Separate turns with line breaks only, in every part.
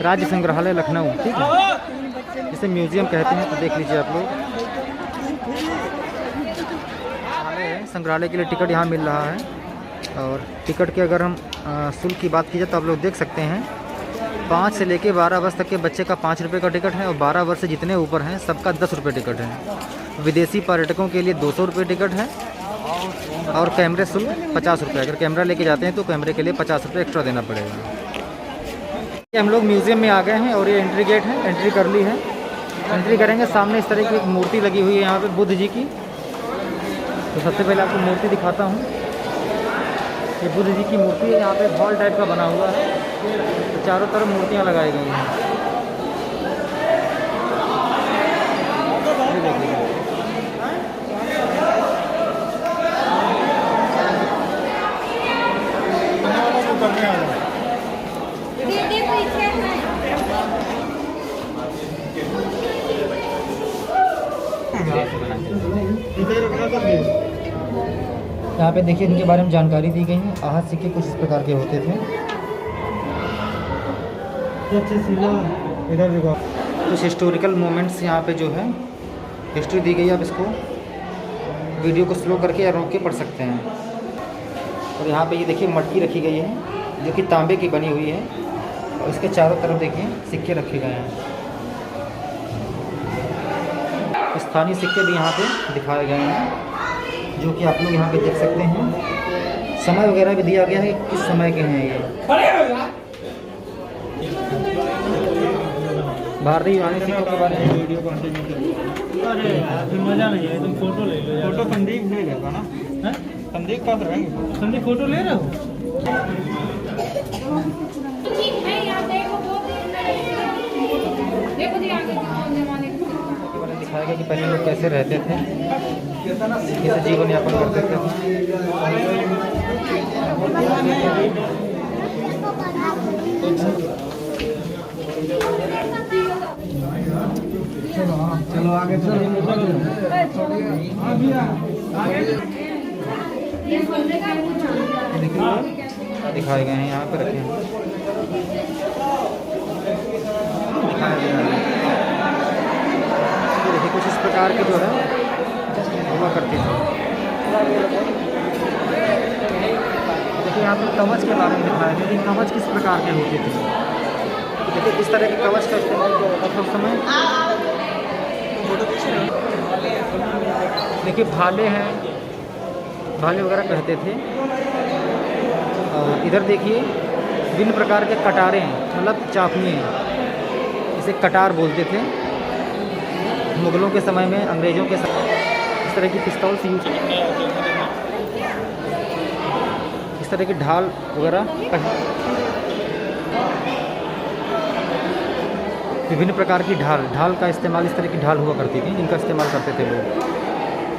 राज्य संग्रहालय लखनऊ, ठीक है, इसे म्यूजियम कहते हैं। तो देख लीजिए आप लोग, संग्रहालय के लिए टिकट यहाँ मिल रहा है। और टिकट के अगर हम शुल्क की बात की जाए तो आप लोग देख सकते हैं 5 से लेके 12 वर्ष तक के बच्चे का 5 रुपये का टिकट है, और 12 वर्ष से जितने ऊपर हैं सबका 10 रुपये टिकट है। विदेशी पर्यटकों के लिए 200 रुपये टिकट है, और कैमरे शुल्क 50 रुपये। अगर कैमरा लेके जाते हैं तो कैमरे के लिए 50 रुपये एक्स्ट्रा देना पड़ेगा। हम लोग म्यूज़ियम में आ गए हैं और ये एंट्री गेट है, एंट्री कर ली है। एंट्री करेंगे, सामने इस तरह की एक मूर्ति लगी हुई है यहाँ पे बुद्ध जी की। तो सबसे पहले आपको मूर्ति दिखाता हूँ। ये बुद्ध जी की मूर्ति है, यहाँ पे हॉल टाइप का बना हुआ है, तो चारों तरफ मूर्तियाँ लगाई गई हैं। ये देखिए, यहाँ पे देखिए इनके बारे में जानकारी दी गई है। आहत सिक्के कुछ इस प्रकार के होते थे। इधर देखो, कुछ हिस्टोरिकल मोमेंट्स यहाँ पे जो है हिस्ट्री दी गई है। आप इसको वीडियो को स्लो करके या रोक के पढ़ सकते हैं। और यहाँ पे ये देखिए मटकी रखी गई है जो कि तांबे की बनी हुई है, और इसके चारों तरफ देखिए सिक्के रखे गए हैं। स्थानीय सिक्के भी यहाँ पे दिखाए गए हैं, जो कि आप लोग यहाँ पे देख सकते हैं। समय वगैरह भी दिया गया है, किस समय के हैं ये। भारतीय यूनानी सिक्कों के बारे में वीडियो
मजा नहीं है, तुम फोटो ले लो।
फोटो संदीप ले लेगा ना, संदीप का रहेंगे।
संदीप फोटो ले रहे हो?
दिखाया गया कि पहले लोग कैसे रहते थे, कैसे जीवन यापन करते थे।
चलो आगे
दिखाए गए हैं, यहाँ पे रखे हैं, दिखाया गया है। देखिए कुछ इस प्रकार के जो है हुआ करते थे। देखिए यहाँ पर कवच के बारे में दिखाया गया कि कवच किस प्रकार के होते थे। देखिए किस तरह के कवच का इस्तेमाल किया जाता था उस समय। देखिए भाले हैं, भाले वगैरह कहते थे। और इधर देखिए विभिन्न प्रकार के कटारे हैं, मतलब चाकुएँ, इसे कटार बोलते थे। मुगलों के समय में, अंग्रेज़ों के समय इस तरह की पिस्तौल्स यूज, इस तरह की ढाल वगैरह, विभिन्न प्रकार की ढाल का इस्तेमाल, इस तरह की ढाल हुआ करती थी जिनका इस्तेमाल करते थे लोग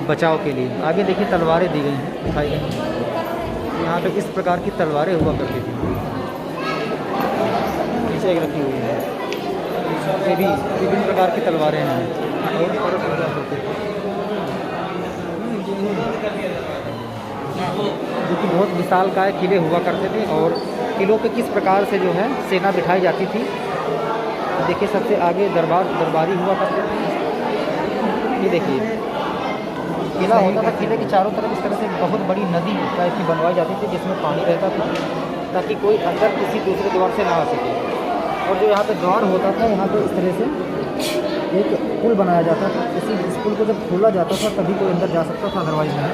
बचाव के लिए। आगे देखिए तलवारें दी गई हैं, दिखाई गई हैं। यहाँ पे इस प्रकार की तलवारें हुआ करती थी, नीचे एक रखी हुई है। ये भी विभिन्न प्रकार की तलवारें हैं और जो कि बहुत विशालकाय किले हुआ करते थे। और किलों पे किस प्रकार से जो है सेना बिठाई जाती थी। देखिए सबसे आगे दरबारी हुआ करते थे। ये देखिए किला होता था, किले के चारों तरफ इस तरह से बहुत बड़ी नदी टाइप की बनवाई जाती थी जिसमें पानी रहता था, ताकि कोई अंदर किसी दूसरे द्वार से ना आ सके। और जो यहाँ पे द्वार होता था, यहाँ पे इस तरह से एक पुल बनाया जाता था। इस पुल को जब खोला जाता था तभी कोई अंदर जा सकता था, अदरवाइज नहीं।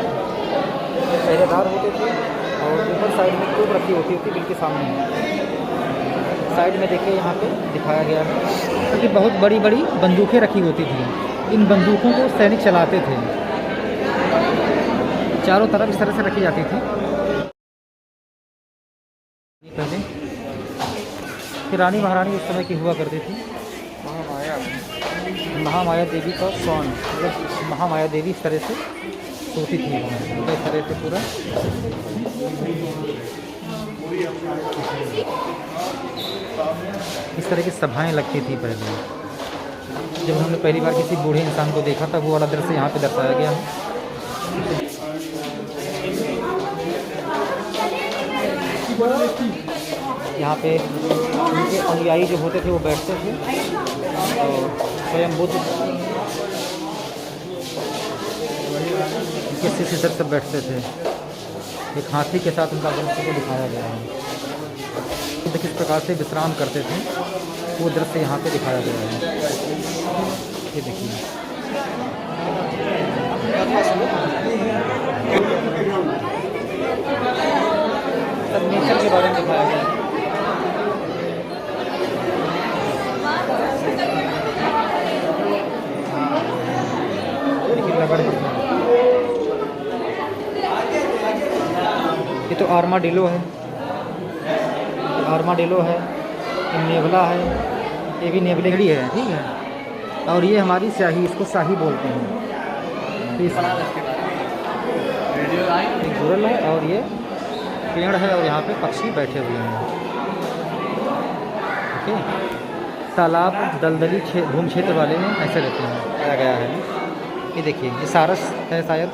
पहरेदार होते थे और ऊपर साइड में तोप रखी होती थी बिल्कुल सामने। साइड में देखिए यहाँ पे दिखाया गया है कि बहुत बड़ी बड़ी बंदूकें रखी होती थी। इन बंदूकों को सैनिक चलाते थे, चारों तरफ इस तरह से रखी जाती थी। पहले कि रानी महारानी उस समय की हुआ करती थी। महामाया देवी का सॉन्ग, मतलब महामाया देवी इस तरह से सोती थी, इस तरह से पूरा। इस तरह की सभाएं लगती थी पहले। जब हमने पहली बार किसी बूढ़े इंसान को देखा था, वो वाला दृश्य यहाँ पे दर्शाया गया है। यहाँ पे उनके अनुयायी जो होते थे वो बैठते थे और स्वयं बुद्ध उनके शिष्य सब बैठते थे। एक हाथी के साथ उनका दृश्य को दिखाया गया है। बुद्ध किस प्रकार से विश्राम करते थे वो दृश्य यहाँ पे दिखाया गया है। ये देखिए सब नेचर के बारे में दिखाया गया है। ये तो आर्माडिलो है, आर्माडिलो है, ये नेवला है, ये भी नेवलेगड़ी है, ठीक है। और ये हमारी स्याही, इसको शाही बोलते हैं। एक गुरल है और ये पेड़ है और यहाँ पे पक्षी बैठे हुए हैं। ओके, तालाब दलदली भूमि क्षेत्र वाले में ऐसे रहते हैं, पाया गया है। ये देखिए ये सारस है शायद,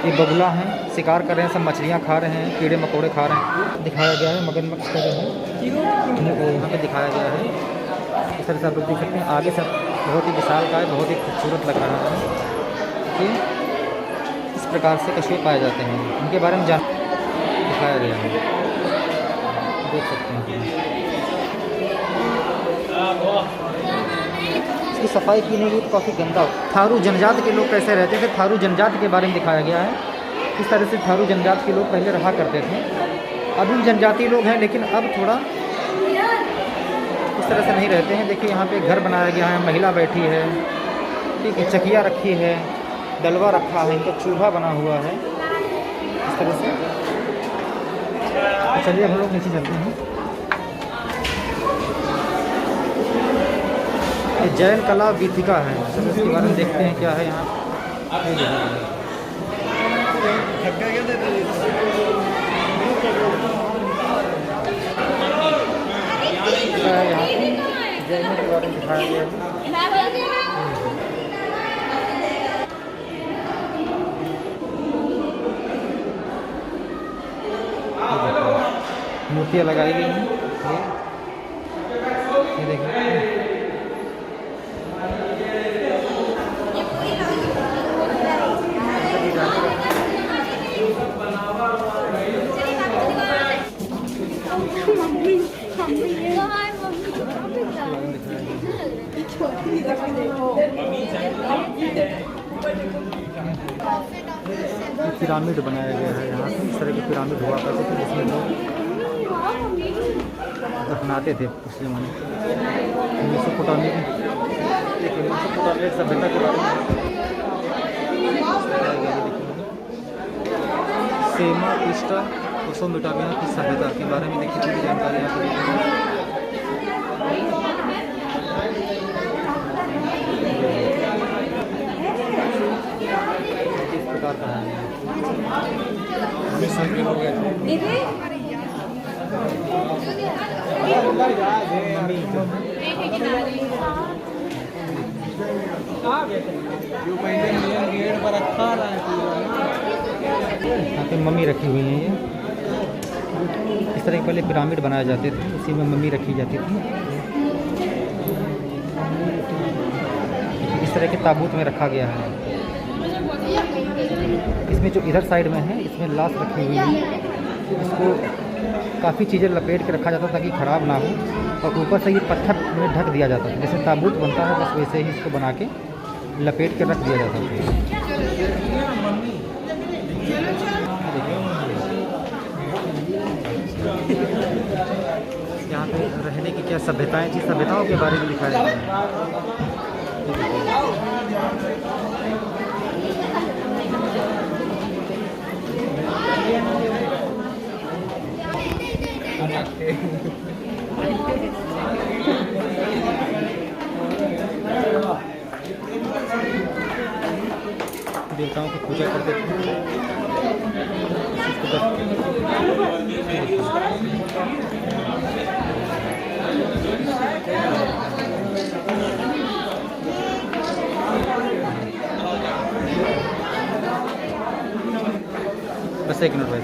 ये बगुला हैं, शिकार कर रहे हैं, सब मछलियाँ खा रहे हैं, कीड़े मकोड़े खा रहे हैं। दिखाया गया है मगरमच्छ का जो है यहाँ पे दिखाया गया है। इस तरह से आप लोग देख सकते हैं। आगे से बहुत ही विशाल का है, बहुत ही खूबसूरत लग रहा है। कि इस प्रकार से कछुए पाए जाते हैं, उनके बारे में दिखाया गया है, देख सकते हैं। इसकी सफाई की नहीं गई तो काफ़ी गंदा। थारू जनजाति के लोग कैसे रहते थे, थारू जनजाति के बारे में दिखाया गया है। इस तरह से थारू जनजाति के लोग पहले रहा करते थे। अभी भी जनजाति लोग हैं लेकिन अब थोड़ा इस तरह से नहीं रहते हैं। देखिए यहाँ पे घर बनाया गया है, महिला बैठी है, ठीक है, चकिया रखी है, डलवा रखा है, इनका चूल्हा बना हुआ है इस तरह से। चलिए हम लोग नीचे चलते हैं। ये जैन कला वीथिका है, सब इसके बारे में देखते हैं क्या है यहाँ। यहाँ जैनों के बारे में दिखाया गया है। मूर्तियाँ लगाई गई हैं, ये देखिए। पिरामिड बनाया गया है यहाँ पे। इस तरह के पिरामिड हुआ करते थे जिसमें लोग दफनाते थे पिछले माने। मेसोपोटामिया सभ्यता के बारे में सेमा पिस्टा मेसोपोटामिया की सभ्यता के बारे में देखिए पूरी जानकारी यहाँ पर इस प्रकार का है। यहाँ पे मम्मी रखी हुई है। ये इस तरह के पहले पिरामिड बनाए जाते थे, उसी में मम्मी रखी जाती थी। इस तरह के ताबूत में रखा गया है। इसमें जो इधर साइड में है इसमें लाश रखी हुई है। इसको काफ़ी चीज़ें लपेट के रखा जाता ताकि ख़राब ना हो, और ऊपर से ये पत्थर में ढक दिया जाता है। जैसे ताबूत बनता है बस वैसे ही इसको बना के लपेट के रख दिया जाता है। यहाँ पे रहने की क्या सभ्यताएं थी, सभ्यताओं के बारे में दिखाया गया है। देवताओं की पूजा करते थे। बस एक मिनट भाई।